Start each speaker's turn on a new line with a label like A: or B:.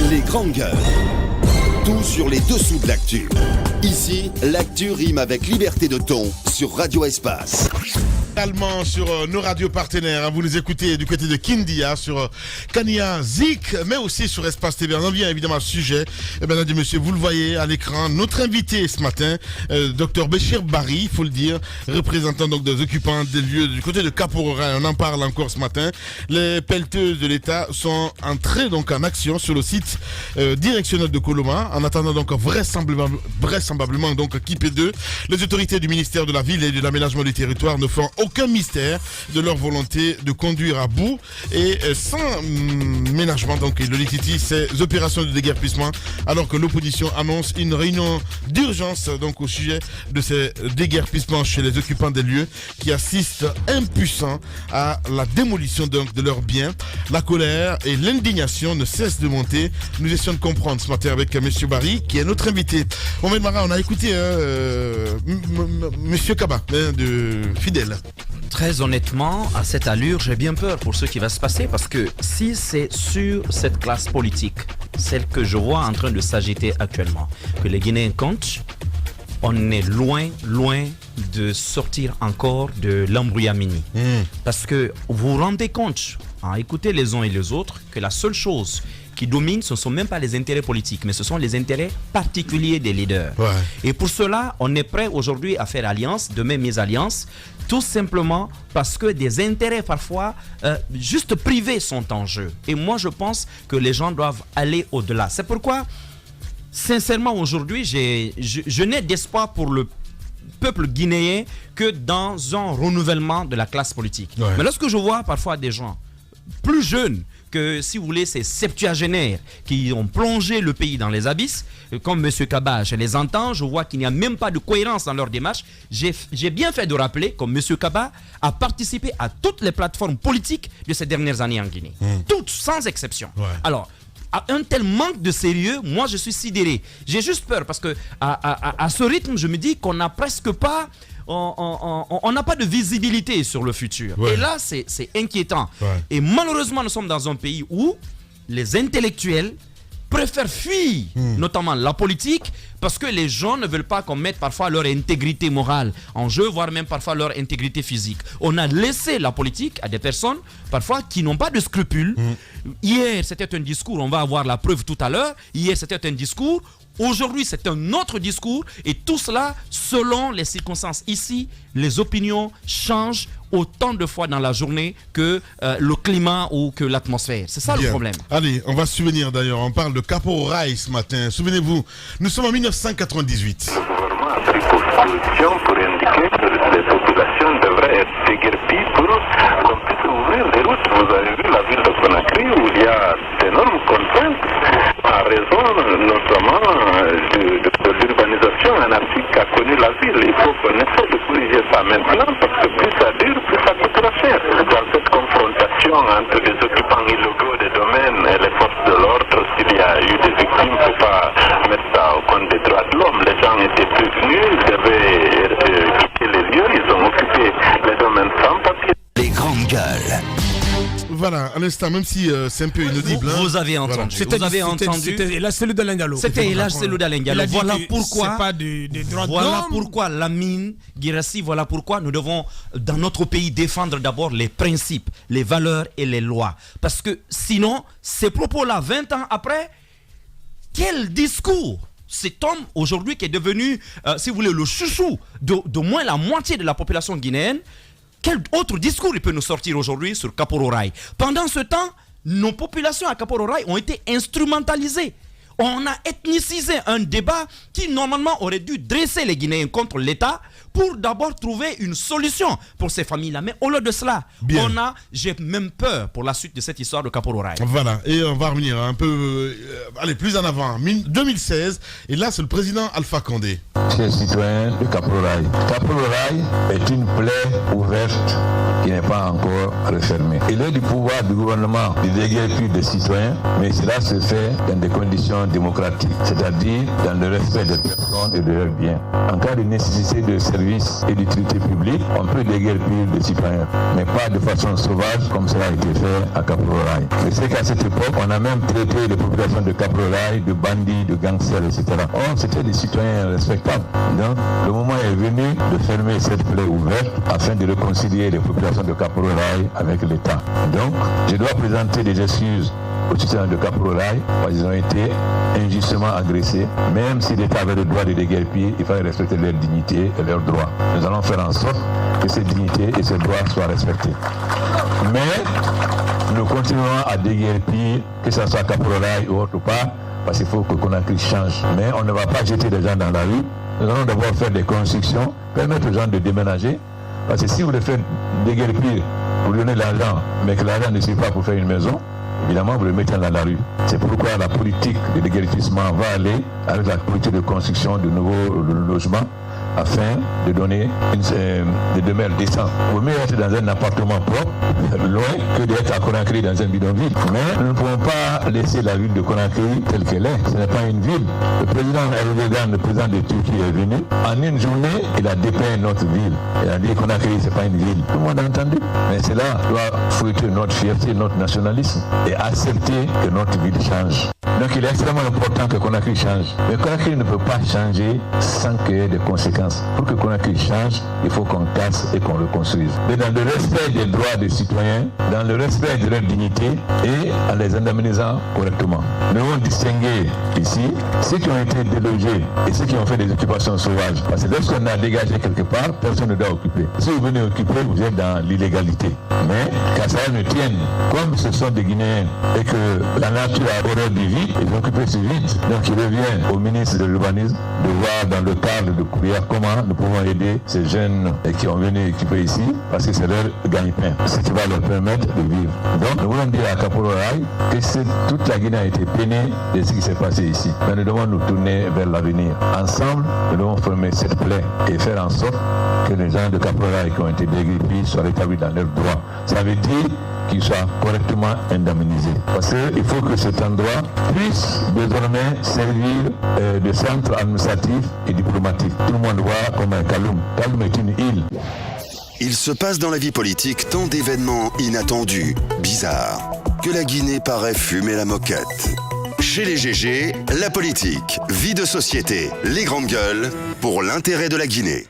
A: Les grandes gueules. Tout sur les dessous de l'actu. Ici, l'actu rime avec liberté de ton sur Radio Espace.
B: Également sur nos radios partenaires, vous nous écoutez du côté de Kindia sur Kania Zik, mais aussi sur Espace TV. On en vient évidemment au sujet. Mesdames et messieurs, vous le voyez à l'écran, notre invité ce matin, Dr Béchir Barry, il faut le dire, représentant donc des occupants des lieux du côté de Cap-au-Rorail. On en parle encore ce matin. Les pelleteuses de l'État sont entrées donc en action sur le site directionnel de Coloma, en attendant donc vraisemblablement donc Kipé 2. Les autorités du ministère de la Ville et de l'Aménagement du Territoire ne font aucun mystère de leur volonté de conduire à bout et sans ménagement donc le liquidité ces opérations de déguerpissement, alors que l'opposition annonce une réunion d'urgence donc au sujet de ces déguerpissements chez les occupants des lieux qui assistent impuissants à la démolition donc de leurs biens. La colère et l'indignation ne cessent de monter. Nous essayons de comprendre ce matin avec M. Barry qui est notre invité. Mohamed Mara, on a écouté M. Kaba de Fidèle.
C: Très honnêtement, à cette allure, j'ai bien peur pour ce qui va se passer parce que si c'est sur cette classe politique, celle que je vois en train de s'agiter actuellement, que les Guinéens comptent, on est loin de sortir encore de l'embrouillamini. Parce que vous vous rendez compte, à écouter les uns et les autres, que la seule chose qui domine, ce ne sont même pas les intérêts politiques, mais ce sont les intérêts particuliers des leaders. Ouais. Et pour cela, on est prêt aujourd'hui à faire alliance, demain mésalliance, tout simplement parce que des intérêts parfois juste privés sont en jeu. Et moi, je pense que les gens doivent aller au-delà. C'est pourquoi, sincèrement, aujourd'hui, je n'ai d'espoir pour le peuple guinéen que dans un renouvellement de la classe politique. Ouais. Mais lorsque je vois parfois des gens plus jeunes, que si vous voulez ces septuagénaires qui ont plongé le pays dans les abysses, comme M. Kaba, je les entends, je vois qu'il n'y a même pas de cohérence dans leur démarche. J'ai bien fait de rappeler, comme M. Kaba a participé à toutes les plateformes politiques de ces dernières années en Guinée. Toutes, sans exception. Ouais. Alors, à un tel manque de sérieux, moi je suis sidéré. J'ai juste peur parce que à ce rythme, je me dis qu'on n'a presque pas... On n'a pas de visibilité sur le futur. Ouais. Et là, c'est inquiétant. Ouais. Et malheureusement, nous sommes dans un pays où les intellectuels préfèrent fuir, notamment la politique, parce que les gens ne veulent pas qu'on mette parfois leur intégrité morale en jeu, voire même parfois leur intégrité physique. On a laissé la politique à des personnes, parfois, qui n'ont pas de scrupules. Hier, c'était un discours, on va avoir la preuve tout à l'heure. Hier, c'était un discours. Aujourd'hui, c'est un autre discours. Et tout cela, selon les circonstances. Ici, les opinions changent autant de fois dans la journée que le climat ou que l'atmosphère. C'est ça le problème.
B: Allez, on va se souvenir d'ailleurs. On parle de Cap-au-Rorail ce matin. Souvenez-vous, nous sommes en 1998.
D: Le gouvernement a pris position pour indiquer que les populations devraient être déguerpies pour qu'on puisse ouvrir les routes. Vous avez vu la ville de Conakry où il y a d'énormes contraintes en raison notamment de l'urbanisation anarchique qu'a connue la ville. Il faut qu'on essaie de corriger ça maintenant parce que plus ça dure, plus ça coûtera cher. Dans cette confrontation entre les occupants illégaux des domaines et les forces de l'ordre, s'il y a eu des victimes, il ne faut pas mettre ça au compte des droits de l'homme. Les gens étaient prévenus, ils devaient quitter les lieux, ils ont occupé les domaines sans papier.
A: Les grandes gueules.
B: Voilà, à l'instant, même si c'est un peu inaudible.
C: Vous avez entendu.
E: Voilà.
C: Vous avez entendu.
E: C'était la cellule d'Alengalo.
C: C'était la cellule d'Alengalo. Voilà pourquoi.
E: C'est pas des droits de l'homme.
C: Voilà pourquoi Lamine Guirassy, voilà pourquoi nous devons, dans notre pays, défendre d'abord les principes, les valeurs et les lois. Parce que sinon, ces propos-là, 20 ans après, quel discours? Cet homme, aujourd'hui, qui est devenu, si vous voulez, le chouchou de moins la moitié de la population guinéenne, quel autre discours il peut nous sortir aujourd'hui sur Cap-au-Rorail? Pendant ce temps, nos populations à Cap-au-Rorail ont été instrumentalisées. On a ethnicisé un débat qui normalement aurait dû dresser les Guinéens contre l'État pour d'abord trouver une solution pour ces familles-là. Mais au lieu de cela, j'ai même peur pour la suite de cette histoire de Cap-au-Rorail.
B: Voilà, et on va revenir un peu, plus en avant, 2016, et là c'est le président Alpha Condé.
F: Chers citoyens de Cap-au-Rorail, Cap-au-Rorail est une plaie ouverte qui n'est pas encore refermée. Il est du pouvoir du gouvernement de déguerpir des citoyens, mais cela se fait dans des conditions démocratiques, c'est-à-dire dans le respect des personnes et de leurs biens. En cas de nécessité de services et d'utilité publique, on peut déguerpir des citoyens, mais pas de façon sauvage comme cela a été fait à Kaproraï. Je sais qu'à cette époque, on a même traité les populations de Kaproraï de bandits, de gangsters, etc. Or, c'était des citoyens respectables. Donc, le moment est venu de fermer cette plaie ouverte afin de réconcilier les populations de Kaproraï avec l'État. Donc, je dois présenter des excuses aux citoyens de Kaproraï, parce qu'ils ont été injustement agressés. Même si l'État avait le droit de déguerpir, il fallait respecter leur dignité et leurs droits. Nous allons faire en sorte que cette dignité et ces droits soient respectés. Mais nous continuerons à déguerpir, que ce soit Kaproraï ou autre part, parce qu'il faut que Conakry change. Mais on ne va pas jeter les gens dans la rue. Nous allons d'abord faire des constructions, permettre aux gens de déménager. Parce que si vous le faites déguerpir, vous donnez l'argent, mais que l'argent ne suffit pas pour faire une maison, évidemment, vous le mettez dans la rue. C'est pourquoi la politique de déguerpissement va aller avec la politique de construction de nouveaux logements afin de donner des demeures décentes. Vous mieux être dans un appartement propre, loin, que d'être à Conakry dans un bidonville. Mais nous ne pouvons pas laisser la ville de Conakry telle qu'elle est. Ce n'est pas une ville. Le président Erdogan, le président de Turquie, est venu. En une journée, il a dépeint notre ville. Il a dit que Conakry, ce n'est pas une ville. Tout le monde a entendu. Mais cela doit fouetter notre fierté, notre nationalisme et accepter que notre ville change. Donc il est extrêmement important que Conakry change. Mais Conakry ne peut pas changer sans qu'il y ait des conséquences. Pour que Conakry change, il faut qu'on casse et qu'on reconstruise. Mais dans le respect des droits des citoyens, dans le respect de leur dignité et en les indemnisant correctement. Nous devons distinguer ici ceux qui ont été délogés et ceux qui ont fait des occupations sauvages. Parce que lorsqu'on a dégagé quelque part, personne ne doit occuper. Si vous venez occuper, vous êtes dans l'illégalité. Mais qu'à ça ne tienne, comme ce sont des Guinéens et que la nature a horreur du vide, ils ont occupé ce vide. Donc il revient au ministre de l'urbanisme de voir dans le cadre de Kouria comment nous pouvons aider ces jeunes qui ont venu occuper ici, parce que c'est leur gagne-pain, ce qui va leur permettre de vivre. Donc nous voulons dire à Kaproraï que toute la Guinée a été peinée de ce qui s'est passé ici. Mais nous devons nous tourner vers l'avenir. Ensemble, nous devons former cette plaie et faire en sorte que les gens de Kaproraï qui ont été déguerpis soient rétablis dans leurs droits. Ça veut dire qu'ils soient correctement indemnisés. Parce qu'il faut que cet endroit puisse désormais servir de centre administratif et diplomatique. Tout le monde voit comme un Kaloum. Kaloum est une île.
A: Il se passe dans la vie politique tant d'événements inattendus, bizarres, que la Guinée paraît fumer la moquette. Chez les GG, la politique, vie de société, les grandes gueules, pour l'intérêt de la Guinée.